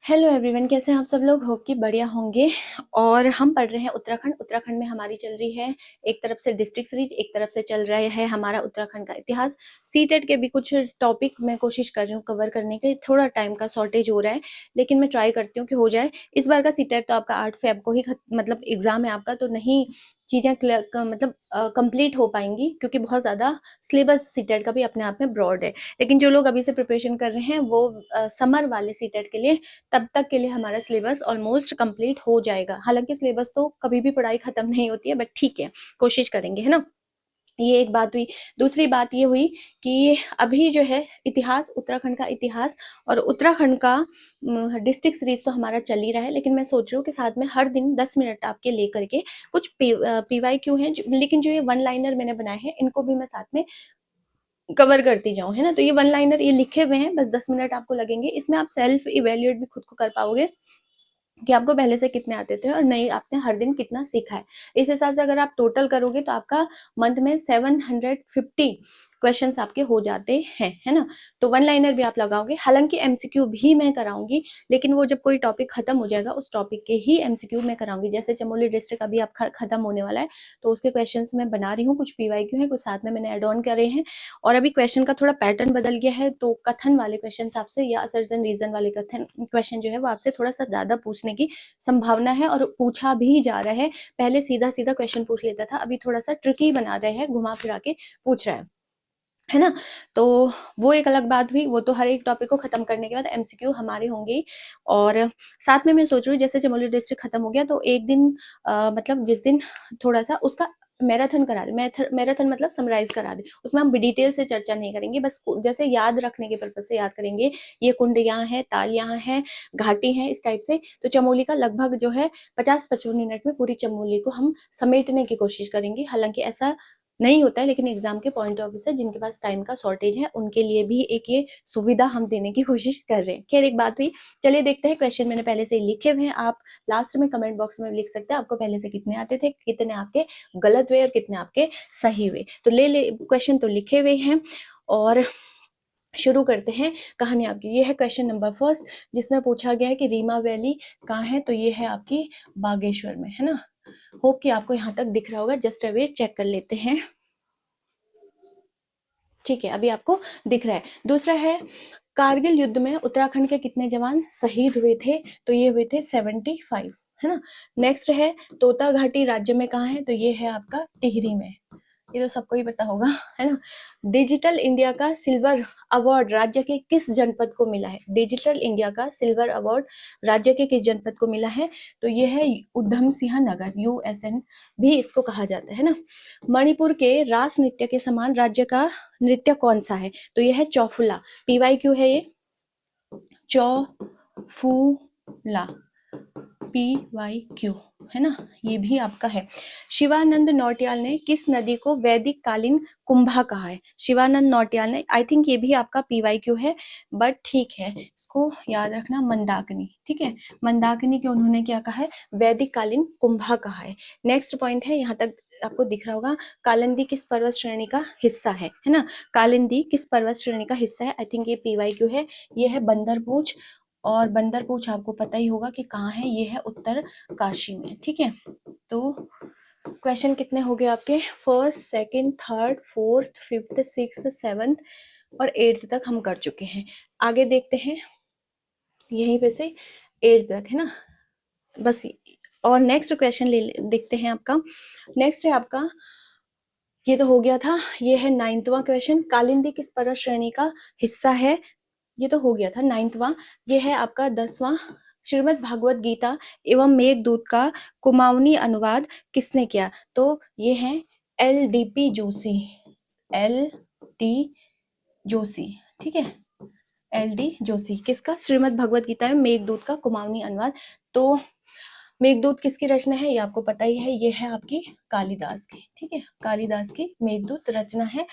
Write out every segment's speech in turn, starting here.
Hello everyone, कैसे हैं आप सब लोग। होप कि बढ़िया होंगे। और हम पढ़ रहे हैं उत्तराखंड में हमारी चल रही है एक तरफ से डिस्ट्रिक्ट सीरीज, एक तरफ से चल रहा है हमारा उत्तराखंड का इतिहास। सीटेट के भी कुछ टॉपिक मैं कोशिश कर रही हूँ कवर करने के, थोड़ा टाइम का शॉर्टेज हो रहा है लेकिन मैं ट्राई करती हूँ कि हो जाए। इस बार का सीटेट तो आपका 8 फेब को ही मतलब एग्जाम है आपका, तो नहीं चीजें मतलब कंप्लीट हो पाएंगी क्योंकि बहुत ज्यादा सिलेबस सीटेट का भी अपने आप में ब्रॉड है। लेकिन जो लोग अभी से प्रिपरेशन कर रहे हैं वो समर वाले सीटेट के लिए, तब तक के लिए हमारा सिलेबस ऑलमोस्ट कंप्लीट हो जाएगा। हालांकि सिलेबस तो कभी भी पढ़ाई खत्म नहीं होती है, बट ठीक है, कोशिश करेंगे, है ना। ये एक बात हुई। दूसरी बात ये हुई कि अभी जो है इतिहास, उत्तराखंड का इतिहास और उत्तराखंड का डिस्ट्रिक्ट सीरीज तो हमारा चल ही रहा है, लेकिन मैं सोच रही हूँ कि साथ में हर दिन 10 मिनट आपके लेकर के कुछ पीवाई क्यू हैं, लेकिन जो ये वन लाइनर मैंने बनाए हैं इनको भी मैं साथ में कवर करती जाऊं, है ना। तो ये वन लाइनर ये लिखे हुए हैं, बस 10 मिनट आपको लगेंगे। इसमें आप सेल्फ इवेल्युएट भी खुद को कर पाओगे कि आपको पहले से कितने आते थे और नहीं आपने हर दिन कितना सीखा है। इस हिसाब से अगर आप टोटल करोगे तो आपका मंथ में 750 क्वेश्चंस आपके हो जाते हैं, है ना। तो वन लाइनर भी आप लगाओगे। हालांकि एमसीक्यू भी मैं कराऊंगी, लेकिन वो जब कोई टॉपिक खत्म हो जाएगा उस टॉपिक के ही एमसीक्यू मैं कराऊंगी। जैसे चमोली डिस्ट्रिक्ट अभी आप खत्म होने वाला है, तो उसके क्वेश्चन मैं बना रही हूँ। कुछ पीवाईक्यू है, कुछ साथ में मैंने एड ऑन करे हैं। और अभी क्वेश्चन का थोड़ा पैटर्न बदल गया है, तो कथन वाले क्वेश्चन आपसे या असर्जन रीजन वाले कथन क्वेश्चन जो है वो आपसे थोड़ा सा ज्यादा पूछने की संभावना है और पूछा भी जा रहा है। पहले सीधा सीधा क्वेश्चन पूछ लेता था, अभी थोड़ा सा ट्रिकी बना रहे हैं, घुमा फिरा के पूछ रहा है ना। तो वो एक अलग बात हुई। वो तो हर एक टॉपिक को खत्म करने के बाद एमसीक्यू हमारे होंगे। और साथ में मैं सोच रही हूँ जैसे चमोली डिस्ट्रिक्ट खत्म हो गया तो एक दिन मतलब जिस दिन थोड़ा सा उसका मैराथन करा दे। मैराथन मतलब समराइज करा दे। उसमें हम डिटेल से चर्चा नहीं करेंगे, बस जैसे याद रखने के पर्पज से याद करेंगे। ये कुंड यहाँ है, ताल यहाँ है, घाटी है, इस टाइप से। तो चमोली का लगभग जो है 50-55 मिनट में पूरी चमोली को हम समेटने की कोशिश करेंगे। हालांकि ऐसा नहीं होता है, लेकिन एग्जाम के पॉइंट ऑफ व्यू से जिनके पास टाइम का शॉर्टेज है उनके लिए भी एक ये सुविधा हम देने की कोशिश कर रहे हैं। खैर, एक बात हुई। चलिए देखते हैं। क्वेश्चन मैंने पहले से लिखे हुए हैं, आप लास्ट में कमेंट बॉक्स में लिख सकते हैं आपको पहले से कितने आते थे, कितने आपके गलत हुए और कितने आपके सही हुए। तो ले क्वेश्चन तो लिखे हुए हैं और शुरू करते हैं कहानी आपकी। ये है क्वेश्चन नंबर फर्स्ट, जिसमें पूछा गया है कि रीमा वैली कहाँ है। तो ये है आपकी बागेश्वर में, है ना। होप कि आपको यहाँ तक दिख रहा होगा। जस्ट अ वेट, चेक कर लेते हैं। ठीक है, अभी आपको दिख रहा है। दूसरा है कारगिल युद्ध में उत्तराखंड के कितने जवान शहीद हुए थे। तो ये हुए थे 75, है ना। नेक्स्ट है तोता घाटी राज्य में कहाँ है। तो ये है आपका टिहरी में। ये तो सबको ही पता होगा, है ना। डिजिटल इंडिया का सिल्वर अवार्ड राज्य के किस जनपद को मिला है। डिजिटल इंडिया का सिल्वर अवार्ड राज्य के किस जनपद को मिला है। तो ये है उधम सिंह नगर, यूएसएन भी इसको कहा जाता है ना। मणिपुर के रास नृत्य के समान राज्य का नृत्य कौन सा है। तो ये है चौफुला। पीवाई क्यू है ये, चौफुला, PYQ, है ना। ये भी आपका है। शिवानंद नौटियाल ने किस नदी को वैदिक कालीन कुंभा कहा है। शिवानंद नौटियाल ने, आई थिंक ये भी आपका PYQ है, बट ठीक है, इसको याद रखना, मंदाकिनी। ठीक है, मंदाकिनी के उन्होंने क्या कहा है, वैदिक कालीन कुंभा कहा है। नेक्स्ट पॉइंट है, यहाँ तक आपको दिख रहा होगा, कालिंदी किस पर्वत श्रेणी का हिस्सा है ना। कालिंदी किस पर्वत श्रेणी का हिस्सा है। आई थिंक ये PYQ है। ये है बंदरपूछ, और बंदरपूछ आपको पता ही होगा कि कहाँ है। ये है उत्तर काशी में। ठीक है, तो क्वेश्चन कितने हो गए आपके, first, second, third, fourth, fifth, sixth, seventh और एट्थ तक हम कर चुके हैं। आगे देखते हैं, यहीं पे से एट्थ तक, है ना, बस। और नेक्स्ट क्वेश्चन देखते हैं आपका। नेक्स्ट है आपका, ये तो हो गया था। ये है 9वां क्वेश्चन, कालिंदी किस पर्वत श्रेणी का हिस्सा है। ये तो हो गया था 9वां। ये है आपका 10वां, श्रीमद् भागवत गीता एवं मेघदूत का कुमाऊनी अनुवाद किसने किया। तो ये है LDP जोशी, LD जोशी। ठीक है, LD जोशी। किसका, श्रीमद् भगवत गीता में मेघदूत का कुमाऊनी अनुवाद। तो मेघदूत किसकी रचना है, ये आपको पता ही है। ये है आपकी कालिदास की। ठीक है, कालिदास की मेघदूत रचना है।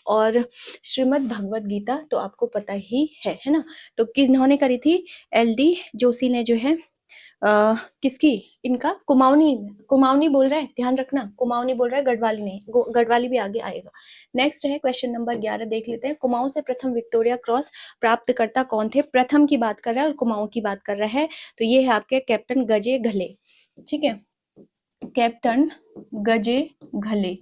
और श्रीमद् भगवत गीता तो आपको पता ही है ना। तो किन्होंने करी थी, LD जोशी ने जो है किसकी, इनका कुमाऊनी, कुमाऊनी बोल रहा है, ध्यान रखना, कुमाऊनी बोल रहा है, गढ़वाली नहीं, गढ़वाली भी आगे आएगा। नेक्स्ट है क्वेश्चन नंबर 11, देख लेते हैं। कुमाऊं से प्रथम विक्टोरिया क्रॉस प्राप्तकर्ता कौन थे? प्रथम की बात कर रहा है और कुमाऊं की बात कर रहा है, तो ये है आपके कैप्टन गजे घले, ठीक है, कैप्टन गजे घले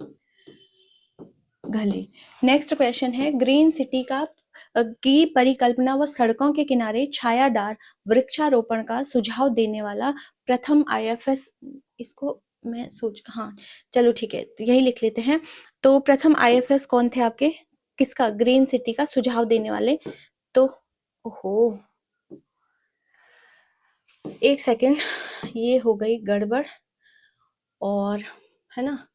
घले। नेक्स्ट क्वेश्चन है, ग्रीन सिटी की परिकल्पना व सड़कों के किनारे छायादार वृक्षारोपण का सुझाव देने वाला प्रथम आईएफएस, इसको मैं सोच, हाँ चलो ठीक है, तो यही लिख लेते हैं। तो प्रथम आईएफएस कौन थे आपके, किसका, ग्रीन सिटी का सुझाव देने वाले? तो ओहो, एक सेकेंड, ये हो गई गड़बड़, और है ना,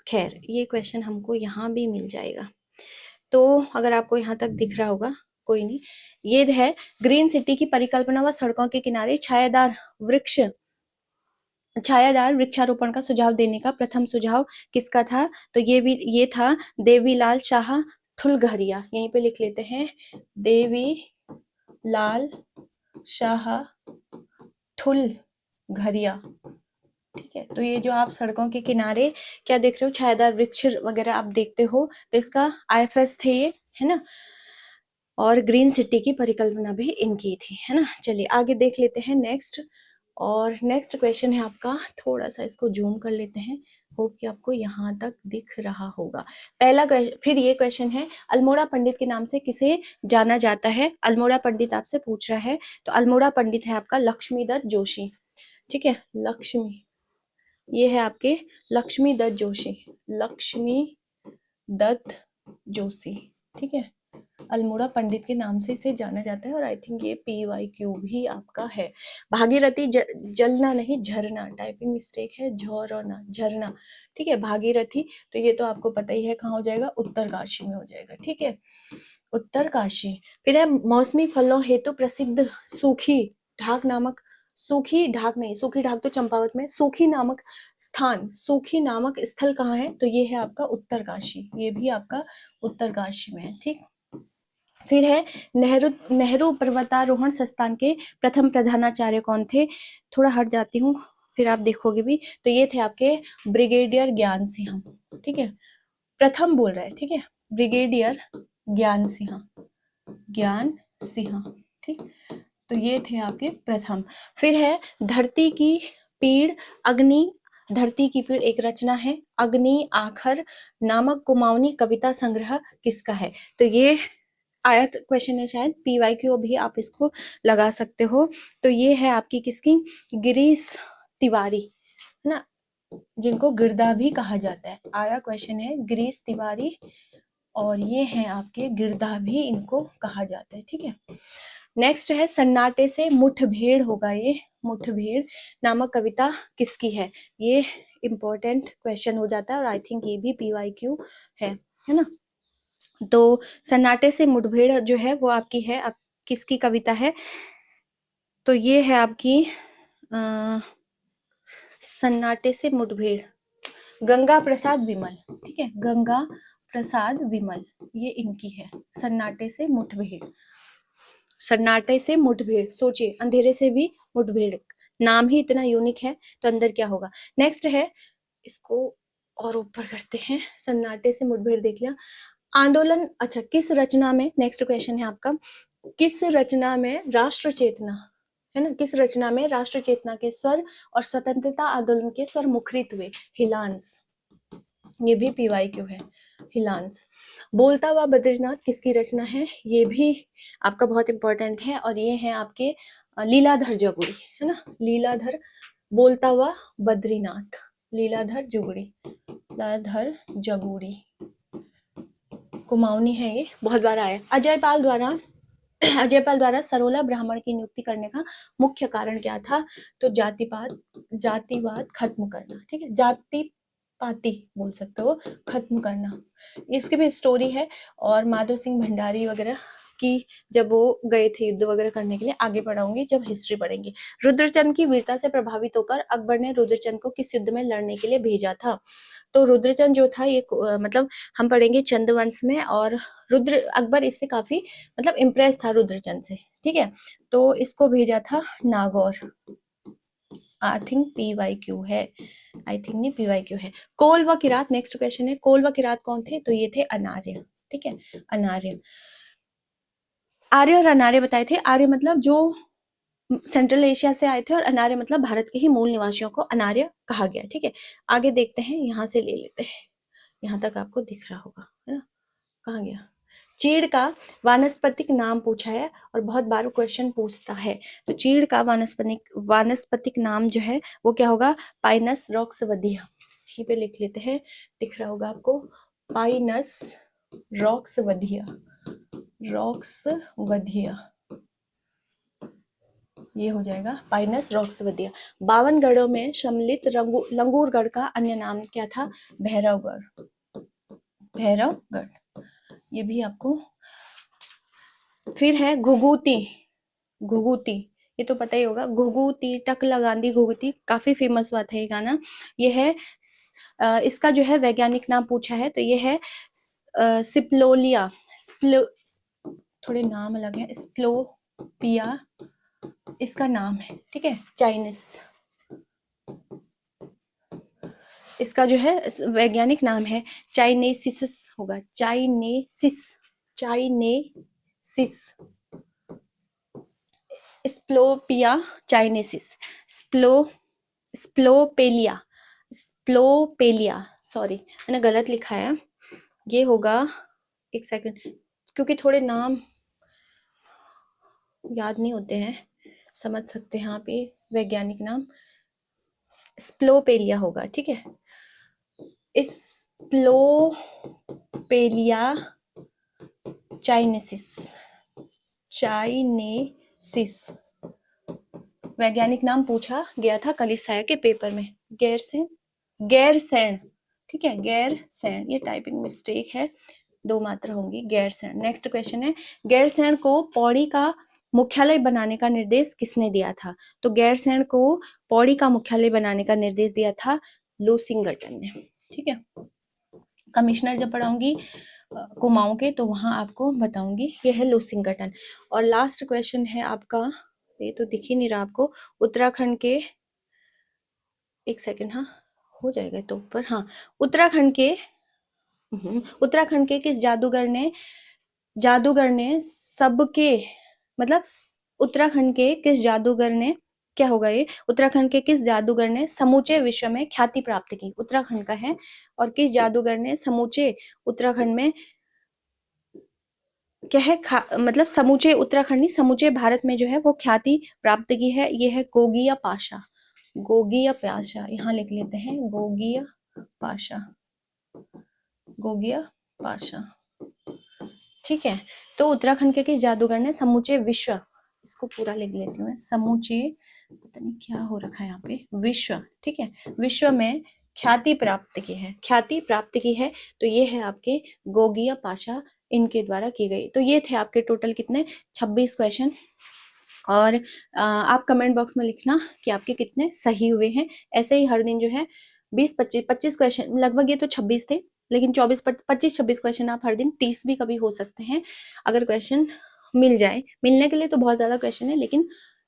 खैर ये क्वेश्चन हमको यहाँ भी मिल जाएगा, तो अगर आपको यहाँ तक दिख रहा होगा कोई नहीं, ये है ग्रीन सिटी की परिकल्पना व सड़कों के किनारे छायादार वृक्षारोपण का सुझाव देने का प्रथम सुझाव किसका था? तो ये था देवीलाल शाह ठुलगहरिया, यहीं पे लिख लेते हैं, देवीलाल शाह ठुलगहरिया, ठीक है। तो ये जो आप सड़कों के किनारे क्या देख रहे हो, छायादार वृक्ष वगैरह आप देखते हो, तो इसका आईएफएस थे ये, है ना, और ग्रीन सिटी की परिकल्पना भी इनकी थी, है ना। चलिए आगे देख लेते हैं नेक्स्ट, और नेक्स्ट क्वेश्चन है आपका, थोड़ा सा इसको जूम कर लेते हैं, होप कि आपको यहाँ तक दिख रहा होगा। पहला फिर ये क्वेश्चन है, अल्मोड़ा पंडित के नाम से किसे जाना जाता है? अल्मोड़ा पंडित आपसे पूछ रहा है, तो अल्मोड़ा पंडित है आपका लक्ष्मीदत्त जोशी, ठीक है, लक्ष्मी, ये है आपके लक्ष्मीदत्त जोशी, लक्ष्मीदत्त जोशी, ठीक है, अल्मोड़ा पंडित के नाम से इसे जाना जाता है, और आई थिंक ये PYQ भी आपका है। भागीरथी जलना नहीं, झरना, टाइपिंग मिस्टेक है, झरना, झरना, ठीक है, भागीरथी, तो ये तो आपको पता ही है कहाँ हो जाएगा, उत्तरकाशी में हो जाएगा, ठीक है, उत्तरकाशी। फिर है मौसमी फलों हेतु प्रसिद्ध सूखी ढाक नामक, सूखी ढाक नहीं, सूखी ढाक तो चंपावत में, सूखी नामक स्थान, सूखी नामक स्थल कहाँ है? तो ये है आपका उत्तरकाशी, ये भी आपका उत्तरकाशी में है, ठीक। फिर है नेहरू पर्वतारोहण संस्थान के प्रथम प्रधानाचार्य कौन थे? थोड़ा हट जाती हूँ, फिर आप देखोगे भी, तो ये थे आपके ब्रिगेडियर ज्ञान सिंह, ठीक है, प्रथम बोल रहा है, ठीक है, ब्रिगेडियर ज्ञान सिंह, ज्ञान सिंह, ठीक, तो ये थे आपके प्रथम। फिर है धरती की पीड़ अग्नि, धरती की पीड़ एक रचना है, अग्नि आखर नामक कुमाऊनी कविता संग्रह किसका है? तो ये आया क्वेश्चन है, शायद PYQ भी आप इसको लगा सकते हो, तो ये है आपकी किसकी, गिरीश तिवारी, है ना, जिनको गिरदा भी कहा जाता है, आया क्वेश्चन है गिरीश तिवारी, और ये हैं आपके गिरदा भी इनको कहा जाता है, ठीक है। नेक्स्ट है सन्नाटे से मुठभेड़ होगा, ये मुठभेड़ नामक कविता किसकी है? ये इंपॉर्टेंट क्वेश्चन हो जाता है, और आई थिंक ये भी PYQ है ना। तो सन्नाटे से मुठभेड़ जो है वो आपकी है, आप किसकी कविता है? तो ये है आपकी सन्नाटे से मुठभेड़, गंगा प्रसाद विमल, ठीक है, गंगा प्रसाद विमल, ये इनकी है, सन्नाटे से मुठभेड़, सन्नाटे से मुठभेड़, सोचिए अंधेरे से भी मुठभेड़, नाम ही इतना यूनिक है, तो अंदर क्या होगा। नेक्स्ट है, इसको और ऊपर करते हैं, सन्नाटे से मुठभेड़ देख लिया, आंदोलन, अच्छा किस रचना में, नेक्स्ट क्वेश्चन है आपका, किस रचना में राष्ट्र चेतना, है ना, किस रचना में राष्ट्र चेतना के स्वर और स्वतंत्रता आंदोलन के स्वर मुखरित हुए? हिलांस, ये भी PYQ है, हिलांस। बोलता हुआ बद्रीनाथ किसकी रचना है? ये भी आपका बहुत इंपॉर्टेंट है, और ये है आपके लीलाधर जगुड़ी, है ना, लीलाधर, बोलता हुआ बद्रीनाथ, लीलाधर जुगड़ी, लीलाधर जगुड़ी, कुमाऊनी है, ये बहुत बार आया। अजयपाल द्वारा सरोला ब्राह्मण की नियुक्ति करने का मुख्य कारण क्या था? तो जातिवाद खत्म करना, ठीक है, जाति पाती बोल सकते हो, खत्म करना, इसकी भी स्टोरी है, और माधो सिंह भंडारी वगैरह की, जब वो गए थे युद्ध वगैरह करने के लिए, आगे पढ़ाऊंगी जब हिस्ट्री पढ़ेंगे। रुद्रचंद की वीरता से प्रभावित होकर अकबर ने रुद्रचंद को किस युद्ध में लड़ने के लिए भेजा था? तो रुद्रचंद जो था ये मतलब हम पढ़ेंगे चंदवंश में, और अकबर इससे काफी मतलब इम्प्रेस था रुद्रचंद से, ठीक है, तो इसको भेजा था नागौर, आई थिंक PYQ है, आई थिंक नहीं PYQ है। कोल व किरात, नेक्स्ट क्वेश्चन है, कोल व किरात कौन थे? तो ये थे अनार्य, ठीक है, अनार्य। आर्य और अनार्य बताए थे, आर्य मतलब जो सेंट्रल एशिया से आए थे और अनार्य मतलब भारत के ही मूल निवासियों को अनार्य कहा गया, ठीक है। आगे देखते हैं, यहाँ से ले लेते हैं, यहाँ तक आपको दिख रहा होगा, है ना, कहाँ गया? चीड़ का वानस्पतिक नाम पूछा है और बहुत बार क्वेश्चन पूछता है। तो चीड़ का वानस्पतिक नाम जो है वो क्या होगा? पाइनस रॉक्सवधिया। यहीं पे लिख लेते हैं, दिख रहा होगा आपको, पाइनस रॉक्सवधिया, रॉक्सवधिया, ये हो जाएगा पाइनस रॉक्सवधिया। 52 गढ़ों में सम्मिलित लंगूरगढ़ का अन्य नाम क्या था? भैरवगढ़, भैरवगढ़, ये भी आपको। फिर है घुघुती, घुघुती, ये तो पता ही होगा, घुघुती टक लगांदी घुघुती, काफी फेमस हुआ था ये गाना। ये है इसका जो है वैज्ञानिक नाम पूछा है, तो ये है सिप्लोलिया, थोड़े नाम अलग है, स्प्लोपिया इसका नाम है, ठीक है, चाइनीस, इसका जो है वैज्ञानिक नाम है चाइनेसिस होगा, चाइनेसिस, चाइनेसिस, स्प्लोपिया चाइनेसिस, स्प्लोपेलिया, स्प्लोपेलिया, सॉरी मैंने गलत लिखा है, ये होगा, एक सेकंड, क्योंकि थोड़े नाम याद नहीं होते हैं, समझ सकते हैं आप, ये वैज्ञानिक नाम स्प्लोपेलिया होगा, ठीक है, स्प्लोपेलिया चाइनेसिस, चाइनेसिस वैज्ञानिक नाम पूछा गया था कलिसाया के पेपर में। गैरसैंण, गैरसैंण, ठीक है, गैरसैंण, ये टाइपिंग मिस्टेक है, 2 मात्रा होंगी, गैरसैंण। नेक्स्ट क्वेश्चन है, गैरसैंण को पौड़ी का मुख्यालय बनाने का निर्देश किसने दिया था? तो गैरसैंण को पौड़ी का मुख्यालय बनाने का निर्देश दिया था लोसिंगटन ने, ठीक है। कमिश्नर जब पढ़ाऊंगी कुमाऊं के तो वहां आपको बताऊंगी, ये है लोसिंगटन। और लास्ट क्वेश्चन है आपका, ये तो दिख ही नहीं रहा आपको, उत्तराखंड के, एक सेकंड, हाँ हो जाएगा तो ऊपर, हाँ, उत्तराखंड के किस जादूगर ने सबके, मतलब उत्तराखंड के किस जादूगर ने, क्या होगा ये, उत्तराखंड के किस जादूगर ने समूचे विश्व में ख्याति प्राप्त की? उत्तराखंड का है, और किस जादूगर ने समूचे उत्तराखंड में, क्या है, मतलब समूचे उत्तराखंड नहीं, समूचे भारत में जो है वो ख्याति प्राप्त की है, ये है गोगिया पाशा, गोगिया पाशा, यहाँ लिख लेते हैं, गोगिया पाशा, गोगिया पाशा, ठीक है। तो उत्तराखंड के किस जादूगर ने समूचे विश्व, इसको पूरा लिख लेती हूँ, समूचे, पता नहीं क्या हो रखा है यहाँ पे, विश्व, ठीक है, विश्व में ख्याति प्राप्त की है, ख्याति प्राप्त की है, तो ये है आपके गोगिया पाशा, इनके द्वारा की गई। तो ये थे आपके टोटल कितने, 26 क्वेश्चन। और आप कमेंट बॉक्स में लिखना कि आपके कितने सही हुए हैं। ऐसे ही हर दिन जो है 20-25 क्वेश्चन, लगभग ये तो 26 थे, लेकिन 25-26 क्वेश्चन आप हर दिन, 30 भी कभी हो सकते हैं, अगर क्वेश्चन मिल जाए। मिलने के लिए तो बहुत ज्यादा क्वेश्चन है, लेकिन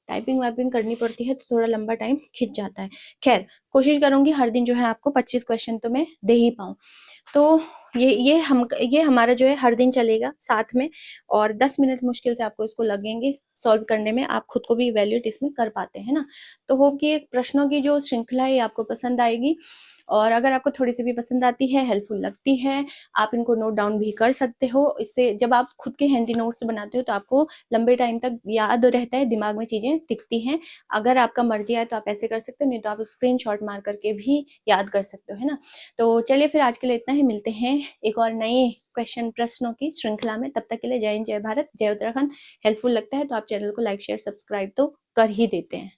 टाइपिंग वाइपिंग करनी पड़ती है तो थोड़ा लंबा टाइम खिंच जाता है। खैर, कोशिश करूंगी हर दिन जो है आपको 25 क्वेश्चन तो मैं दे ही पाऊँ। तो ये हमारा जो है हर दिन चलेगा साथ में, और 10 मिनट मुश्किल से आपको इसको लगेंगे सॉल्व करने में, आप खुद को भी इवैल्यूएट इसमें कर पाते हैं ना। तो होप कि एक प्रश्नों की जो श्रृंखला है आपको पसंद आएगी, और अगर आपको थोड़ी सी भी पसंद आती है, हेल्पफुल लगती है, आप इनको नोट डाउन भी कर सकते हो। इससे जब आप खुद के हैंडी नोट्स बनाते हो तो आपको लंबे टाइम तक याद रहता है, दिमाग में चीजें टिकती हैं। अगर आपका मर्जी है तो आप ऐसे कर सकते हो, नहीं तो आप स्क्रीनशॉट मार करके भी याद कर सकते हो, है ना। तो चलिए फिर आज के लिए इतना ही, मिलते हैं एक और नए प्रश्नों की श्रृंखला में। तब तक के लिए जय हिंद, जय भारत, जय उत्तराखंड। हेल्पफुल लगता है तो आप चैनल को लाइक शेयर सब्सक्राइब तो कर ही देते हैं।